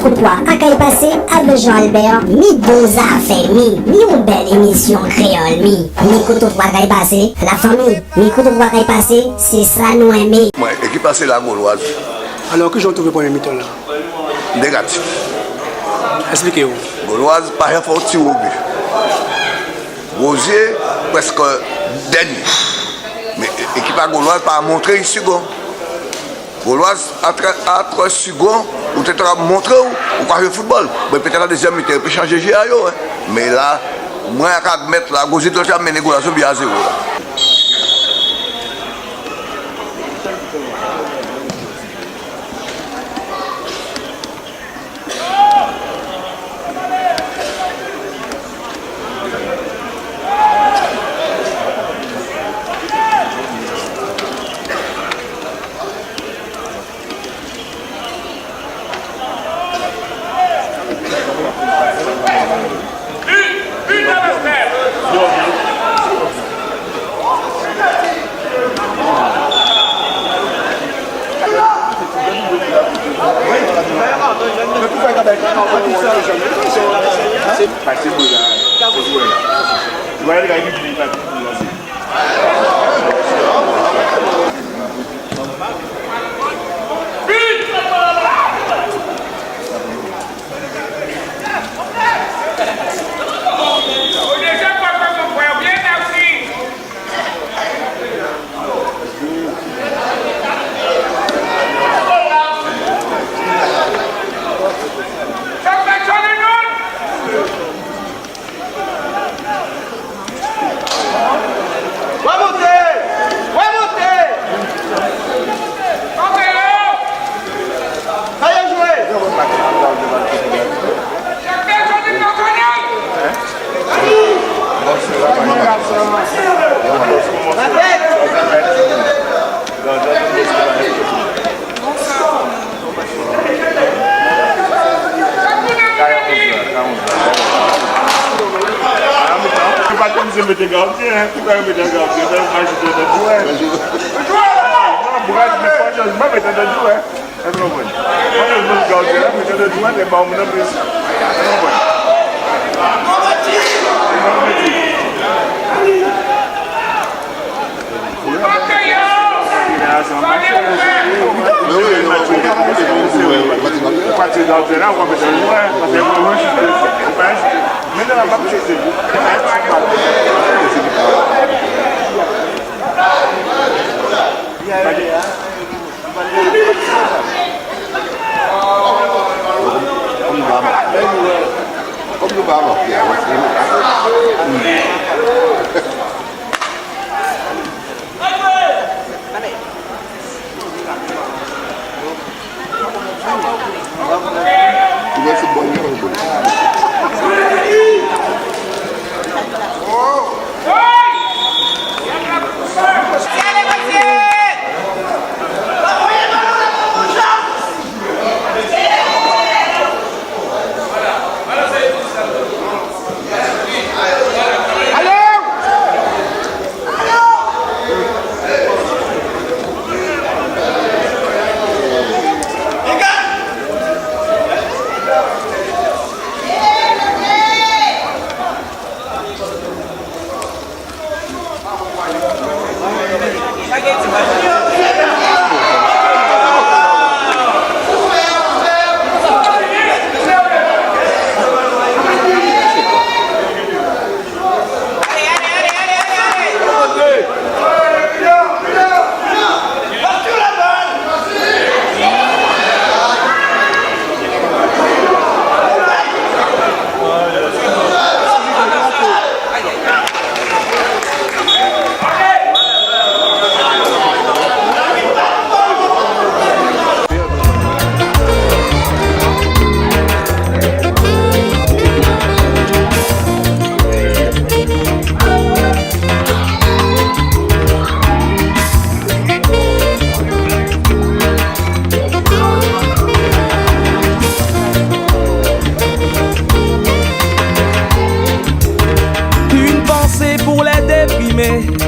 pourquoi à qu'elle passé avec Jean-Albert, mi deux affaires, mi une belle émission créole, mi écoute pourquoi qu'elle passé, la famille, mi écoute pourquoi qu'elle passé, c'est ça nous aimer. Ouais, équipe passée la Gauloise. Alors que j'ai trouvé pour le mi-temps là? Négatif. Expliquez-vous. Gauloise, pas rien fort tir au but. Rosier, presque dernier. Mais l'équipe à Gauloise pas montré une seconde. Gauloise, à 3 secondes, ou peut-être montrer ou pas le football. Mais peut-être la deuxième mi-temps, il peut changer de GAO. Mais là, moi, à mettre la Gauloise, doit amener Gauloise bien à 0.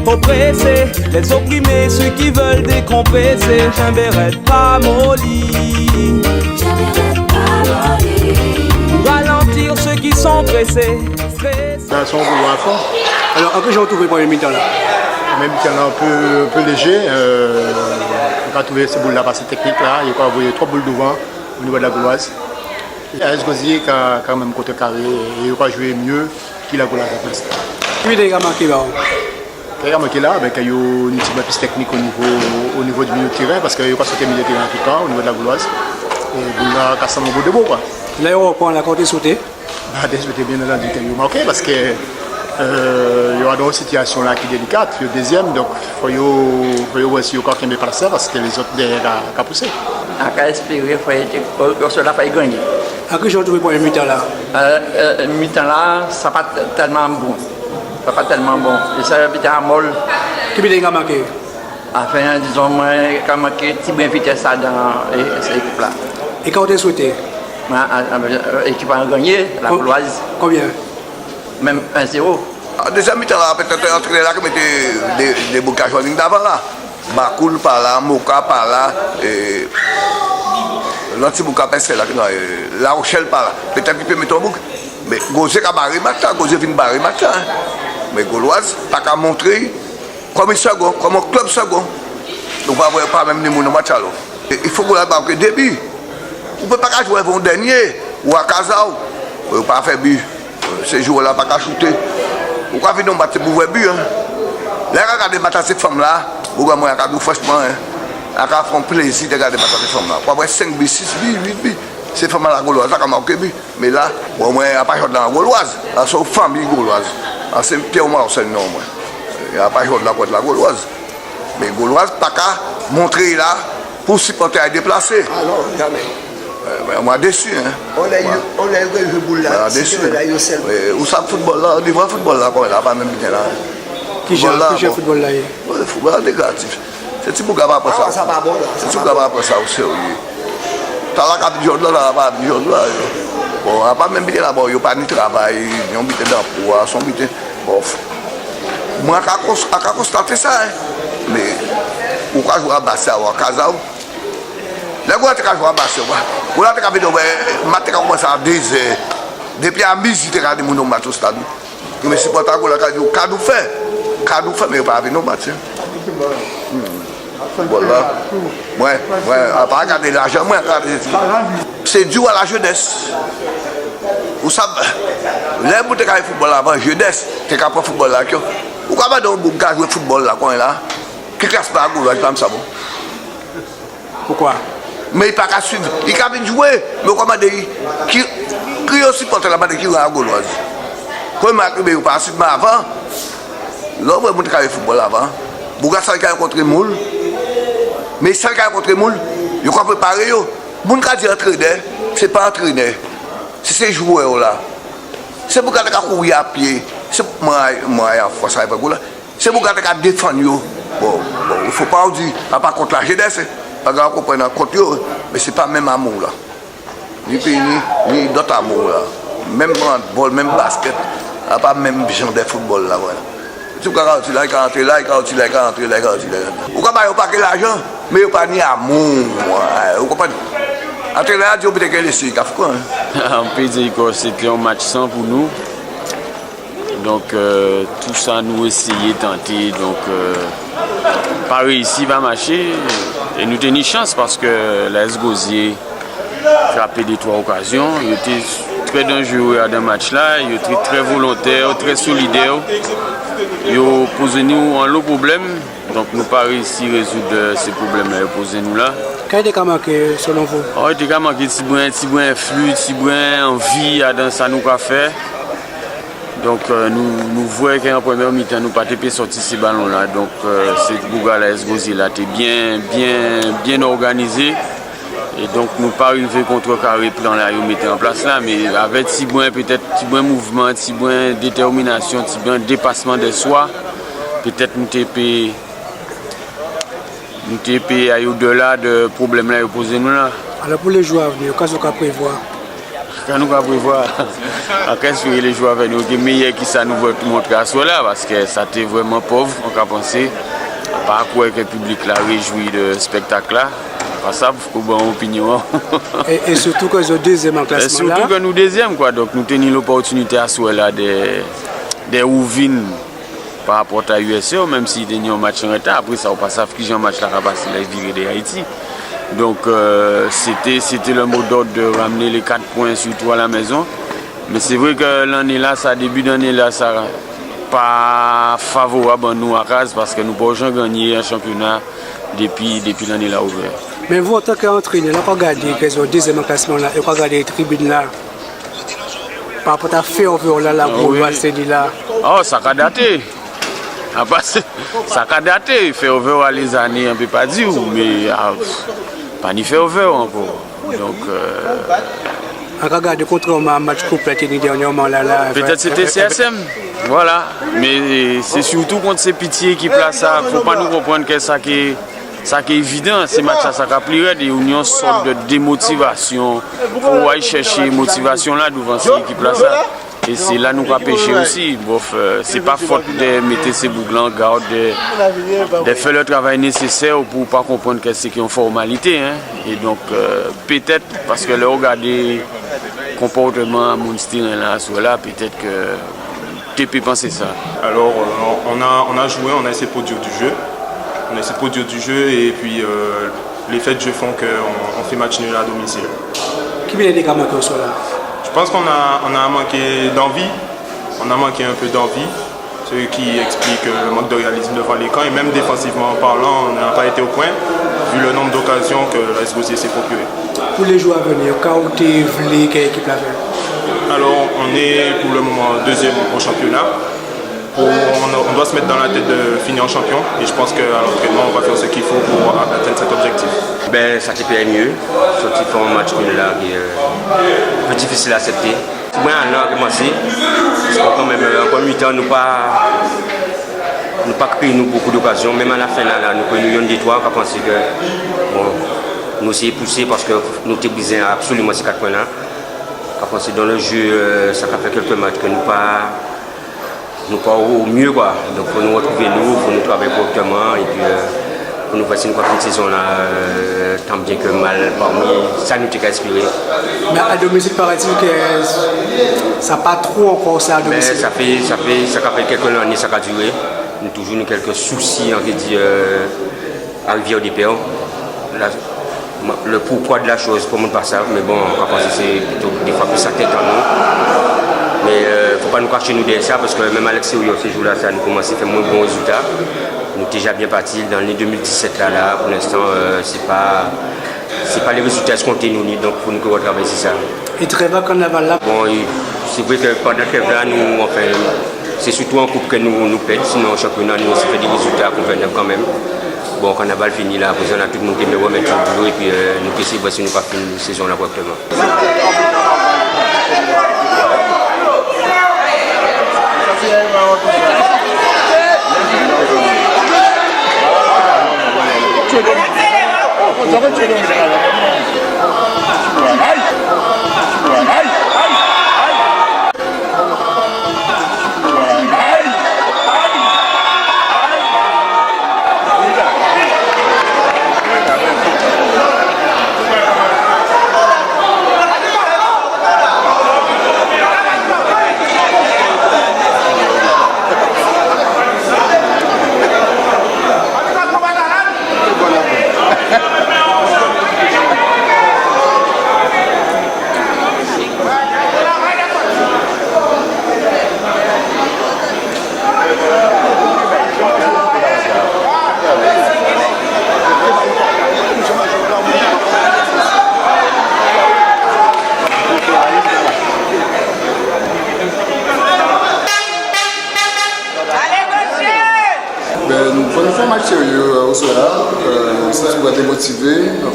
Oppressés, les opprimés, ceux qui veulent décompresser. J'aimerais pas molly. stressé. Là, son vouloir fort. Alors, en que j'ai retrouvé le premier mi-temps là? Même temps là, un peu léger. On a trouvé ces boules-là, parce que technique là, il a envoyé 3 boules devant au niveau de la Gauloise. AS Gosier qui a quand même côté carré et il a joué mieux qu'il la Gauloise à l'instant. Qui est marqué là? Il a marqué là, il y a eu une petite plus technique au niveau du milieu de terrain, parce qu'il n'y a pas sauté milieu de terrain tout le temps au niveau de la Gauloise. Et il a cassé mon bout de beau quoi. Là, on a côté sauté. Sauté bien entendu qu'il a marqué parce que il y a une situation là qui est délicate, le deuxième, donc il faut aussi encore qu'il me passe parce que les autres derrière ont poussé. On a espéré que cela faille gagner. En que j'ai retrouvé le premier mi-temps là? Mi-temps là, ça n'est pas tellement bon. Ça pas tellement bon. Et ça habite à Moll. Qui a marqué? Enfin, disons, moi, quand marqué, si bien vitesse ça dans cette équipe là. Et quand on est souhaité? L'équipe a gagné, la Gauloise. Combien? Même 1-0. Deuxième mi-temps là, peut-être entraîné là qui mettait des boucages en ligne d'avant là. Bakoul par là, Moka par là, et l'anti-Bouka Pestre là, La Rochelle par là. Peut-être qu'il peut mettre un bouc. Mais Gosier a barré match là, Gosier vient barrer match là. Mais Gauloise, pas qu'à montrer comme un second, comme un club second. Donc on ne va pas même les mots dans le match là. Il faut que Gauloise marque début. On ne peut pas jouer pour un dernier ou à Kazao. On ne peut pas faire but. Ces joueurs-là, pas qu'à shooter. On ne peut pas venir battre pour voir but. Là, regardez battre ces femmes-là, vous voyez, franchement, on fait plaisir de regarder battre ces femmes-là. On va 5 buts, 6 buts, 8 buts. Ces femmes-là, Gauloise, ça a marqué but. Mais là, au moins, il n'y a pas de dans la Gauloise. C'est une famille gauloise. C'est Pierre Marcel, non. Il n'y a pas de contre la Gauloise. Mais Gauloise, pas qu'à montrer là pour supporter à déplacer. Ah non, jamais. On est déçu. Hein. On a eu le boule là. On est déçu. Où ça le football là? On dit le football là, quand il n'a pas même bien là. Qui joue le football là? Le football est négatif. C'est petit bouga après ça. Ça va bon là. C'est petit bouga après ça aussi. T'as la cap de jour là, la pas de jour là. Bon, on n'a pas même bien là-bas. Il n'y a pas de travail. Ils ont bité dans le poids. Ils sont bité. Bon. Moi, je peux constater ça. Mais pourquoi jouer à Bassa ou à Kazao? Les gars, tu as joué à Bassa. Vous avez vu que commencé à 10 heures. Depuis à midi, tu as vu que nous match au stade. Mais c'est pas ta gueule qui a dit Kadou fait. Kadou fait, mais il n'y a pas vu nos matchs. Voilà. Ouais, à part regarder l'argent, c'est dû à la jeunesse. Vous savez, les bouts de football avant, jeunesse, tu n'as pas football là. Pourquoi pas donc jouer football là, quand il est là? Qui classe pas à Gauloise, comme ça? Pourquoi? Mais il n'a pas qu'à suivre. Il a bien joué, mais comment dire, qui aussi porte la balle qui est à Gauloise. Quand il n'a pas suivre avant, l'homme est monté à football avant. Bouga ça qui a rencontré Moule. Mais ça qui a rencontré Moule, il a préparé. Moun ka dit entraîneur, c'est pas entraîneur. C'est ces joueurs là. C'est pour qu'ils courir à pied. C'est moi à force avec là. C'est pour qu'ils défendre. Bon, il ne faut pas dire, pas contre la jeunesse. Pas grave qu'on prenne en compte, mais ce n'est pas le même amour là. Ni pays, ni d'autres amours là. Même handball, même basket, pas le même genre de football là. Voilà. Tu peux rentrer là, rentrer là, rentrer là, rentrer là, rentrer là. Vous comprenez pas que l'argent, mais pas ni amour. Vous comprenez? Entre là, Dieu peut-être qu'elle est ici. On peut dire que c'était un match sans pour nous. Donc tout ça nous essayé tenter. Donc pas réussi va marcher. Et nous avons une chance parce que l'AS Gosier frappé des 3 occasions. Il était très dangereux dans le match là. Il était très volontaire, très solidaire. Il a posé nous un lot problème. Donc nous n'avons pas réussi à résoudre ces problèmes là. Posé nous là. Qu'est-ce qui a marqué selon vous? Il a marqué si bon flux, si bon envie dans ça nous a fait. Donc nous voyons qu'en première mi-temps nous pas sorti ces ballons là. Donc cette Bouga l'AS Gosier là était bien organisé. Et donc nous pas arrivé contre carré plan là ils mettaient en place là, mais avec si bon peut-être si bon mouvement, si bon détermination, si bon dépassement de soi, peut-être nous TP aller au-delà de problèmes là posés nous là. Alors pour les joueurs à venir, qu'est-ce qu'on peut prévoir? Quand nous allons prévoir, qu'est-ce que les joueurs avec nous, qui meilleur qui ça nous veut montrer à soi là, parce que ça était vraiment pauvre, on a pensé, à part quoi que le public là réjoui de spectacle là. pas ça pour bonne opinion. Et surtout que nous deuxième en classement. Et surtout que nous deuxième, quoi. Donc nous tenons l'opportunité à souhait là des ouvines par rapport à l'USO, même si nous avons un match en retard. Après ça, on passe à qui un match là à passer la virée de Haïti. Donc c'était le mot d'ordre de ramener les 4 points surtout à la maison. Mais c'est vrai que l'année là, ça début d'année là, ça pas favorable à nous à Raz parce que nous ne pouvons pas gagner un championnat depuis l'année là ouvert. Mais vous en tant qu'entraîneur, vous regardez que le deuxième classement là, et vous regardez les tribunes là, par rapport à faire là, pour c'est là. Oh, ça a daté. Ça a daté. Faire over les années, on ne peut pas dire, mais pas ni faire over encore. Donc. Regardez contre un match complet dernièrement là. Peut-être c'était CSM. Voilà. Mais c'est surtout contre ces pitiés qui placent ça. Il ne faut pas nous comprendre que ça qui est évident. Ces matchs-là, ça a plié des unions sorte de démotivation. Il faut aller chercher motivation là devant ces équipes-là. Et c'est là nous avons pêché aussi. Bof, c'est pas faute de mettre ces boucles en garde, de faire le travail nécessaire pour ne pas comprendre que c'est une formalité. Hein. Et donc, peut-être, parce que là, regardez le comportement à mon style là, peut-être que tu peux penser ça. Alors, on a joué, on a essayé de produire du jeu. On a essayé de produire du jeu et puis les faits de jeu font qu'on fait match nul à domicile. Qui vient des gamins comme ça là? Je pense qu'on a manqué d'envie, on a manqué un peu d'envie, ce qui explique le manque de réalisme devant les camps et même défensivement parlant, on n'a pas été au point vu le nombre d'occasions que l'AS Gosier s'est procuré. Pour les joueurs à venir, quand vous voulez quelle équipe la fait? Alors on est pour le moment deuxième au championnat. On doit se mettre dans la tête de finir en champion et je pense qu'à l'entraînement on va faire ce qu'il faut pour atteindre cet objectif. Ben, ça peut être mieux, surtout pour un match là qui est un peu difficile à accepter. Moi, on a commencé, parce que quand même en premier temps, nous pas créé beaucoup d'occasions, même à la fin là, nous prenons une des trois, on a pensé que bon, nous essayons de pousser parce que nous avons brisé absolument ces 4 points là. On a pensé dans le jeu, ça a fait quelques matchs que nous pas au mieux quoi. Donc il faut nous retrouver il faut nous travailler correctement et puis pour nous passer une saison là, tant bien que mal parmi ça nous a inspiré. Mais à domicile paraît-il que ça n'a pas trop encore ça à domicile. Mais ça fait quelques années ça a duré. Nous avons toujours quelques soucis à Rivière des Pères. Le pourquoi de la chose pour nous pas ça, mais bon on va penser que c'est plutôt des fois plus sa tête en nous. Mais il ne faut pas nous cacher nous derrière ça parce que même à l'extérieur ces jours-là, ça nous commence à faire moins bons résultats. Nous sommes déjà bien partis dans l'année 2017 là, pour l'instant c'est pas les résultats escomptés nous, donc il faut nous retravailler ça. Et très bien carnaval là. Bon, c'est vrai que pendant que là nous enfin c'est surtout en coupe que nous perdons, sinon au championnat nous aussi fait des résultats convenables quand même. Bon, carnaval fini là, après on a tout le monde qui me remettre au boulot et puis nous essayons voir si nous pas finir la saison là correctement. Nous prenons un match sérieux au soir, ça nous a démotivé, donc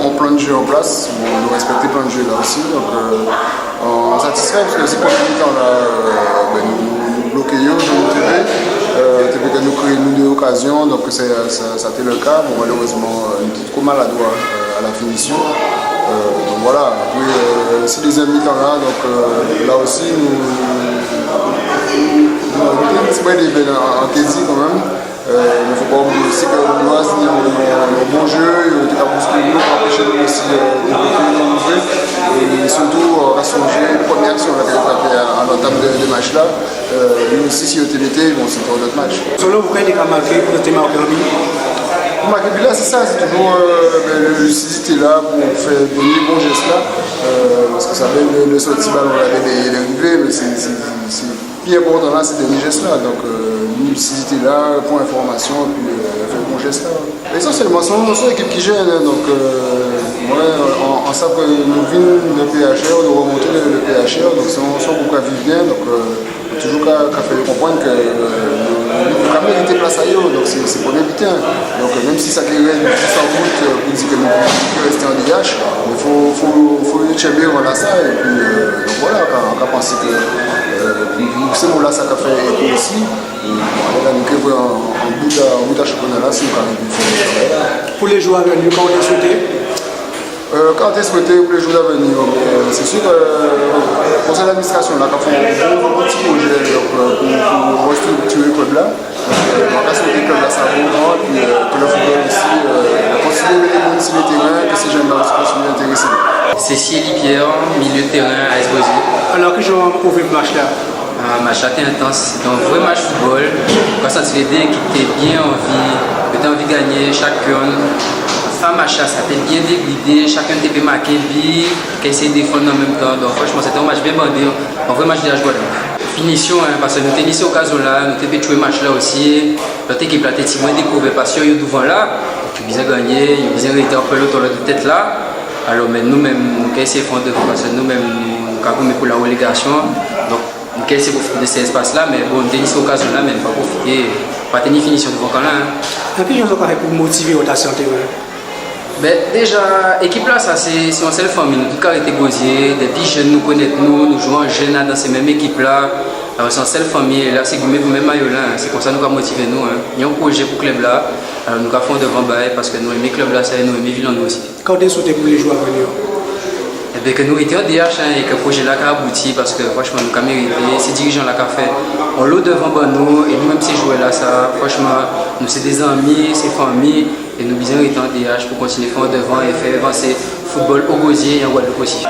on plan de jeu en place, on doit respecter le plan de jeu là aussi, donc on est satisfait parce que c'est pour le temps là, nous bloquons, nous motiver, que nous créons des occasions, donc ça a été le cas, bon, malheureusement une petite trop maladroit à la finition. Donc voilà, après c'est deuxième mi-temps là, donc là aussi nous un petit peu en quasi quand même. Il ne faut pas oublier aussi que nous avons un bon jeu, il y a un bousculer pour empêcher nous aussi de développer nos jeux. Et surtout, à songer, la première action qu'on a fait à l'entame de match là, nous aussi, si on était, bon, c'est pour notre match. Selon vous, quand il est marqué, vous êtes marqué en but? Pour marquer but là, c'est ça, c'est toujours le lucidité là pour faire donner bons gestes là. Parce que ça fait le sorti ballon là, il est arrivé, mais c'est plus important là, c'est des gestes là. Donc, lucidité là, point information, puis faire bons gestes là. Essentiellement, c'est une équipe qui gêne, hein, donc on sait que nous vîmes le PHR, nous remontons le PHR, donc c'est beaucoup à vivre bien, donc on a toujours qu'à faire comprendre que nous avons mérité place ailleurs, donc c'est pour l'éviter. Donc même si ça crée une petite en route pour dire que nous pouvons rester en DH, il faut le checker, voilà ça, et puis donc voilà, on a pensé que c'est mon là ça a fait écho aussi. On a mis un bout à championnat là, c'est quand même faire. Pour les joueurs à venir, quand on est souhaité quand on est souhaité pour les joueurs à venir, c'est sûr que le conseil d'administration là, quand on fait un petit projet pour restructurer le club là, on a souhaité que le club là ça vaut, puis que le football aussi continue de mener sur le terrain, que ces jeunes là aussi continuent d'intégrer. C'est Cieli Pierre, milieu de terrain à Esbosi. Alors que je vais prouver le match là. Un match assez intense, c'est un vrai match football. Quand ça se fait des équipes qui étaient bien envie, que tu as envie de gagner, chacun. Fin match là, ça a été bien déglidé, chacun était marqué, qui essaie de défendre en même temps. Donc franchement, c'était un match bien bandé, un vrai match de la joie. Finition, hein, parce que nous avons laissé l'occasion là, nous avons joué le match là aussi. L'autre équipe là, était moins découvert parce qu'il y a eu devant là, puis bien gagné, il bien été un peu l'autre de tête là. Alors mais nous-mêmes, nous avons essayé de faire devant parce que nous-mêmes, nous avons pour la relégation. Donc nous avons essayé de profiter de ces espaces-là, mais bon, nous avons laissé l'occasion là, mais pas profiter, pas tenir finition devant quand là. Et puis, ils ont fait pour motiver votre santé. Ben, déjà, l'équipe là, ça c'est une seule famille. Nous tous été gosiers, des petits jeunes nous connaissent, nous jouons en jeunes dans ces mêmes équipes là. Alors c'est une seule famille, là c'est vous même maillot là, c'est comme ça que nous avons motivé nous. Hein. Il y a un projet pour le club là, alors nous avons fait devant bail parce que nous aimons le club là, nous aimons Villan nous aussi. Quand est-ce que pour les joueurs à venir? Et bien que nous étions en DH hein, et que le projet là a abouti parce que franchement nous avons mérité, ces dirigeants là ont fait. On l'a devant nous et nous-mêmes ces joueurs là, ça, franchement, nous c'est des amis, c'est famille. Et nous bisons étant en DH pour continuer à faire devant et faire avancer le football au Gosier et en Guadeloupe aussi.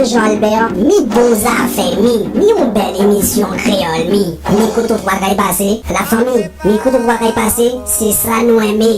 Jean-Albert, mi bon affaires, mi une belle émission créole, mi koto kwa kay passé, la famille, mi koto kwa kay passé, c'est ça nous aimer.